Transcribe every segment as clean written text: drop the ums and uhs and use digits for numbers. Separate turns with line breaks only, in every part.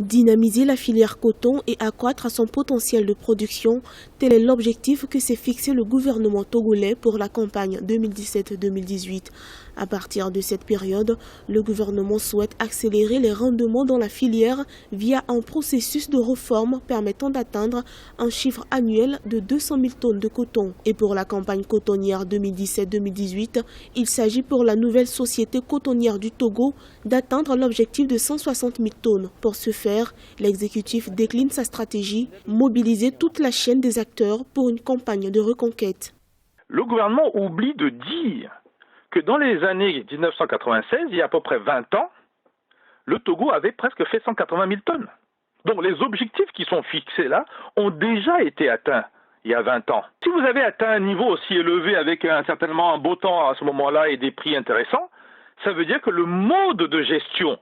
Dynamiser la filière coton et accroître son potentiel de production, tel est l'objectif que s'est fixé le gouvernement togolais pour la campagne 2017-2018. À partir de cette période, le gouvernement souhaite accélérer les rendements dans la filière via un processus de réforme permettant d'atteindre un chiffre annuel de 200 000 tonnes de coton. Et pour la campagne cotonnière 2017-2018, il s'agit pour la nouvelle société cotonnière du Togo d'atteindre l'objectif de 160 000 tonnes. Pour ce faire, l'exécutif décline sa stratégie, mobiliser toute la chaîne des acteurs pour une campagne de reconquête.
Le gouvernement oublie de dire que dans les années 1996, il y a à peu près 20 ans, le Togo avait presque fait 180 000 tonnes. Donc les objectifs qui sont fixés là ont déjà été atteints il y a 20 ans. Si vous avez atteint un niveau aussi élevé avec certainement un beau temps à ce moment-là et des prix intéressants, ça veut dire que le mode de gestion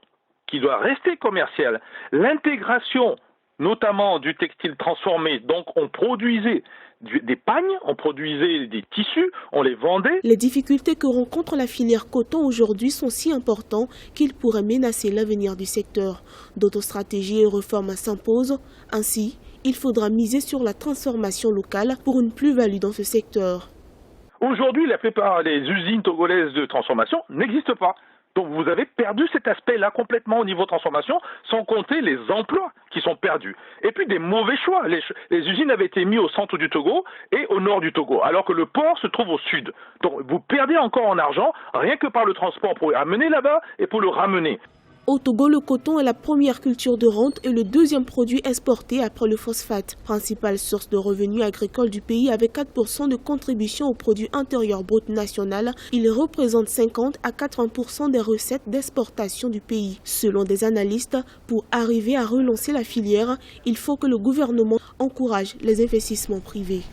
qui doit rester commercial, l'intégration notamment du textile transformé, donc on produisait des pagnes, on produisait des tissus, on les vendait.
Les difficultés que rencontre la filière coton aujourd'hui sont si importantes qu'ils pourraient menacer l'avenir du secteur. D'autres stratégies et réformes s'imposent. Ainsi, il faudra miser sur la transformation locale pour une plus-value dans ce secteur.
Aujourd'hui, la plupart des usines togolaises de transformation n'existent pas. Donc vous avez perdu cet aspect-là complètement au niveau transformation, sans compter les emplois qui sont perdus. Et puis des mauvais choix. Les usines avaient été mises au centre du Togo et au nord du Togo, alors que le port se trouve au sud. Donc vous perdez encore en argent, rien que par le transport pour le ramener là-bas et pour le ramener.
Au Togo, le coton est la première culture de rente et le deuxième produit exporté après le phosphate. Principale source de revenus agricoles du pays avec 4% de contribution au produit intérieur brut national, il représente 50 à 80% des recettes d'exportation du pays. Selon des analystes, pour arriver à relancer la filière, il faut que le gouvernement encourage les investissements privés.